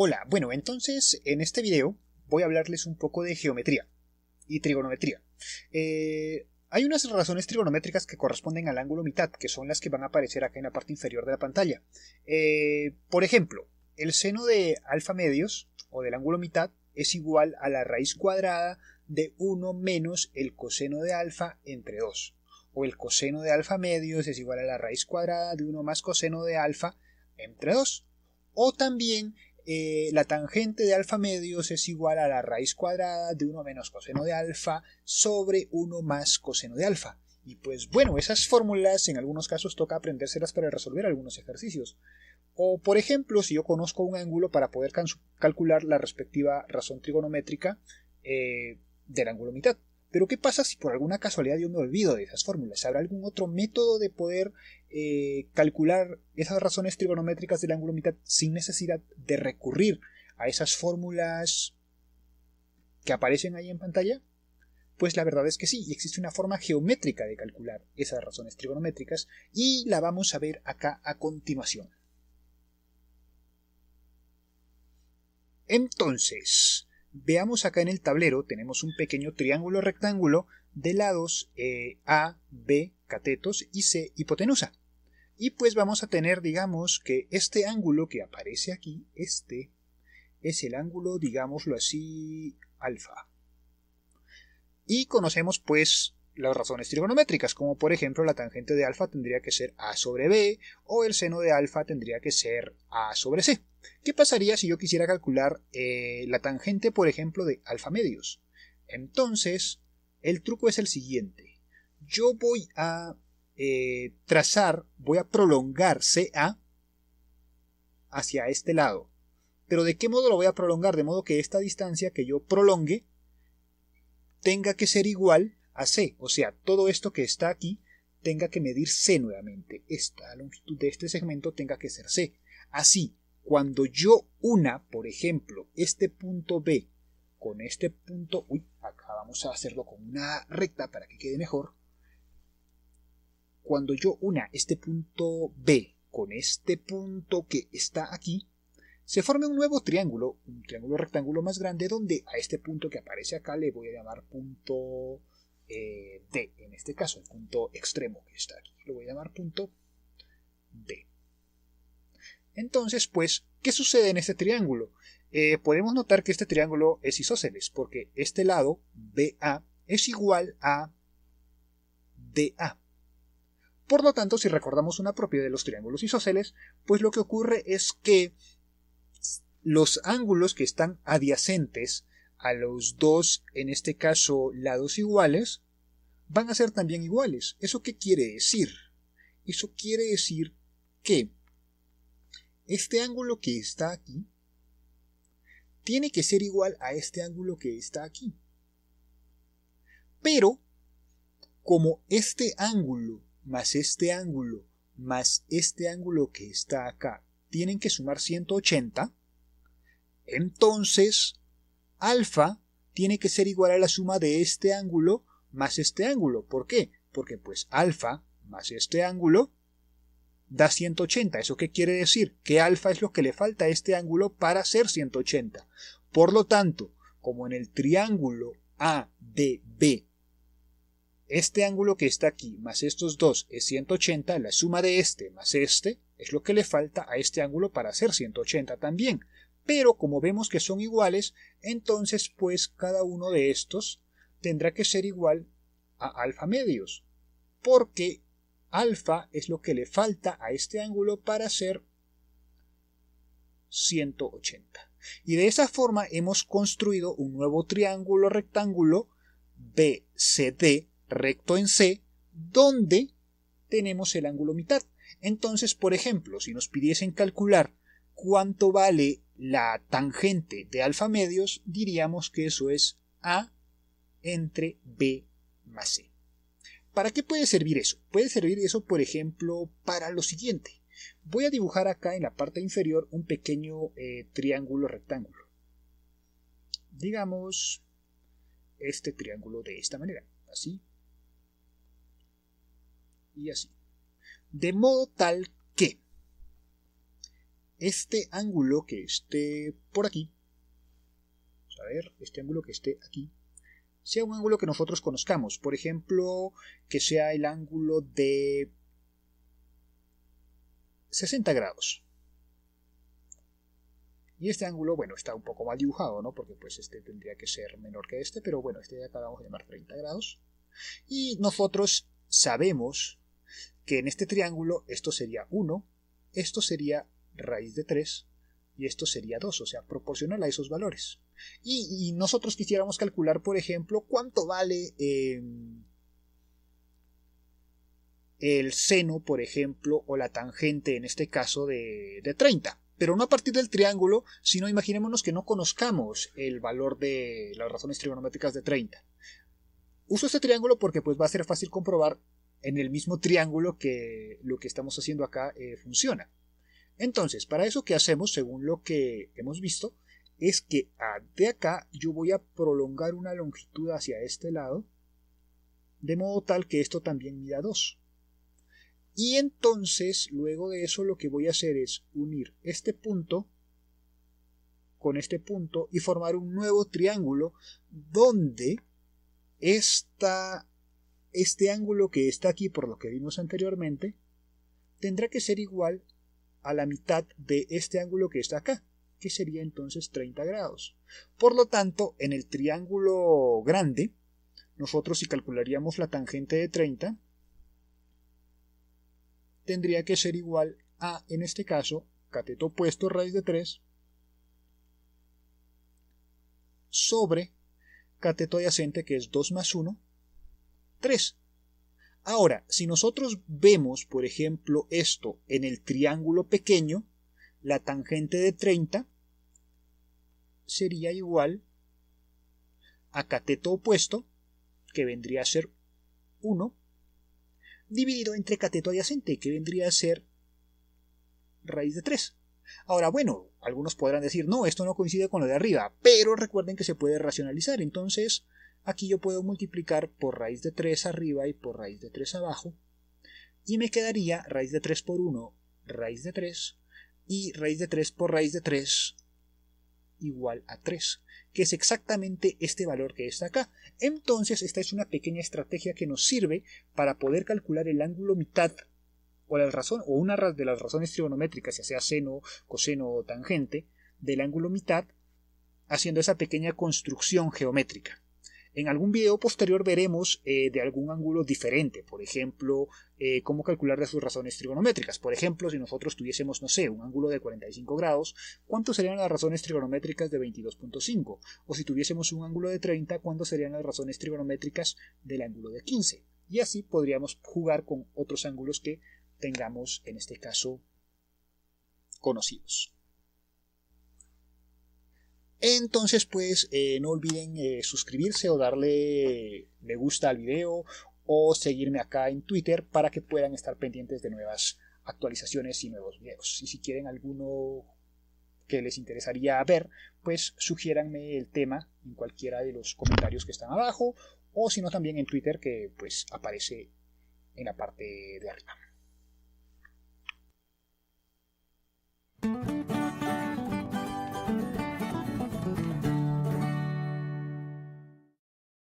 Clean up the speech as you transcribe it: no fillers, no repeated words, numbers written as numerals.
Hola, bueno, entonces en este video voy a hablarles un poco de geometría y trigonometría. Hay unas razones trigonométricas que corresponden al ángulo mitad, que son las que van a aparecer acá en la parte inferior de la pantalla. Por ejemplo, el seno de alfa medios, o del ángulo mitad, es igual a la raíz cuadrada de 1 menos el coseno de alfa entre 2. O el coseno de alfa medios es igual a la raíz cuadrada de 1 más coseno de alfa entre 2. O también la tangente de alfa medios es igual a la raíz cuadrada de 1 menos coseno de alfa sobre 1 más coseno de alfa. Y pues bueno, esas fórmulas en algunos casos toca aprendérselas para resolver algunos ejercicios. O por ejemplo, si yo conozco un ángulo para poder calcular la respectiva razón trigonométrica del ángulo mitad. Pero ¿qué pasa si por alguna casualidad yo me olvido de esas fórmulas? ¿Habrá algún otro método de poder calcular esas razones trigonométricas del ángulo mitad sin necesidad de recurrir a esas fórmulas que aparecen ahí en pantalla? Pues la verdad es que sí, y existe una forma geométrica de calcular esas razones trigonométricas y la vamos a ver acá a continuación. Entonces, veamos acá en el tablero, tenemos un pequeño triángulo rectángulo de lados A, B, catetos y C, hipotenusa. Y pues vamos a tener, digamos, que este ángulo que aparece aquí, este es el ángulo, digámoslo así, alfa. Y conocemos pues las razones trigonométricas, como por ejemplo la tangente de alfa tendría que ser A sobre B, o el seno de alfa tendría que ser A sobre C. ¿Qué pasaría si yo quisiera calcular la tangente, por ejemplo, de alfa medios? Entonces, el truco es el siguiente. Yo voy a voy a prolongar CA hacia este lado. Pero ¿de qué modo lo voy a prolongar? De modo que esta distancia que yo prolongue tenga que ser igual a C. O sea, todo esto que está aquí tenga que medir C nuevamente. La longitud de este segmento tenga que ser C. Así, cuando yo una, por ejemplo, este punto B con este punto... acá vamos a hacerlo con una recta para que quede mejor. Cuando yo una este punto B con este punto que está aquí, se forma un nuevo triángulo, un triángulo rectángulo más grande, donde a este punto que aparece acá le voy a llamar punto D, en este caso, el punto extremo que está aquí. Lo voy a llamar punto D. Entonces, pues, ¿qué sucede en este triángulo? Podemos notar que este triángulo es isósceles, porque este lado, BA, es igual a DA. Por lo tanto, si recordamos una propiedad de los triángulos isósceles, pues lo que ocurre es que los ángulos que están adyacentes a los dos, en este caso, lados iguales, van a ser también iguales. ¿Eso qué quiere decir? Eso quiere decir que este ángulo que está aquí tiene que ser igual a este ángulo que está aquí. Pero, como este ángulo más este ángulo más este ángulo que está acá tienen que sumar 180, entonces alfa tiene que ser igual a la suma de este ángulo más este ángulo. ¿Por qué? Porque pues alfa más este ángulo da 180. ¿Eso qué quiere decir? Que alfa es lo que le falta a este ángulo para ser 180. Por lo tanto, como en el triángulo ADB, este ángulo que está aquí más estos dos es 180, la suma de este más este es lo que le falta a este ángulo para hacer 180 también. Pero como vemos que son iguales, entonces pues cada uno de estos tendrá que ser igual a alfa medios, porque alfa es lo que le falta a este ángulo para hacer 180. Y de esa forma hemos construido un nuevo triángulo rectángulo BCD recto en C, donde tenemos el ángulo mitad. Entonces, por ejemplo, si nos pidiesen calcular cuánto vale la tangente de alfa medios, diríamos que eso es A entre B más C. ¿Para qué puede servir eso? Puede servir eso, por ejemplo, para lo siguiente. Voy a dibujar acá en la parte inferior un pequeño triángulo rectángulo. Digamos este triángulo de esta manera, así y así. De modo tal que este ángulo que esté por aquí, vamos a ver, este ángulo que esté aquí, sea un ángulo que nosotros conozcamos. Por ejemplo, que sea el ángulo de 60 grados. Y este ángulo, bueno, está un poco mal dibujado, ¿no? Porque pues este tendría que ser menor que este, pero bueno, este de acá vamos a llamar 30 grados. Y nosotros sabemos que en este triángulo esto sería 1, esto sería raíz de 3 y esto sería 2, o sea, proporcional a esos valores. Y nosotros quisiéramos calcular, por ejemplo, cuánto vale el seno, por ejemplo, o la tangente, en este caso, de 30. Pero no a partir del triángulo, sino imaginémonos que no conozcamos el valor de las razones trigonométricas de 30. Uso este triángulo porque pues va a ser fácil comprobar en el mismo triángulo que lo que estamos haciendo acá funciona. Entonces, para eso, ¿qué hacemos? Según lo que hemos visto, es que de acá yo voy a prolongar una longitud hacia este lado, de modo tal que esto también mida 2. Y entonces, luego de eso, lo que voy a hacer es unir este punto con este punto y formar un nuevo triángulo donde este ángulo que está aquí, por lo que vimos anteriormente, tendrá que ser igual a la mitad de este ángulo que está acá, que sería entonces 30 grados. Por lo tanto, en el triángulo grande, nosotros si calcularíamos la tangente de 30, tendría que ser igual a, en este caso, cateto opuesto raíz de 3 sobre cateto adyacente, que es 2 más 1, 3. Ahora, si nosotros vemos, por ejemplo, esto en el triángulo pequeño, la tangente de 30 sería igual a cateto opuesto, que vendría a ser 1, dividido entre cateto adyacente, que vendría a ser raíz de 3. Ahora, bueno, algunos podrán decir, no, esto no coincide con lo de arriba, pero recuerden que se puede racionalizar. Entonces, aquí yo puedo multiplicar por raíz de 3 arriba y por raíz de 3 abajo, y me quedaría raíz de 3 por 1, raíz de 3, y raíz de 3 por raíz de 3 igual a 3, que es exactamente este valor que está acá. Entonces, esta es una pequeña estrategia que nos sirve para poder calcular el ángulo mitad o una de las razones trigonométricas, ya sea seno, coseno o tangente, del ángulo mitad, haciendo esa pequeña construcción geométrica. En algún video posterior veremos de algún ángulo diferente, por ejemplo, cómo calcular de sus razones trigonométricas. Por ejemplo, si nosotros tuviésemos, no sé, un ángulo de 45 grados, ¿cuántas serían las razones trigonométricas de 22.5? O si tuviésemos un ángulo de 30, ¿cuántas serían las razones trigonométricas del ángulo de 15? Y así podríamos jugar con otros ángulos que tengamos, en este caso, conocidos. Entonces, pues, no olviden suscribirse o darle me gusta al video o seguirme acá en Twitter para que puedan estar pendientes de nuevas actualizaciones y nuevos videos. Y si quieren alguno que les interesaría ver, pues sugiéranme el tema en cualquiera de los comentarios que están abajo, o si no también en Twitter, que pues aparece en la parte de arriba.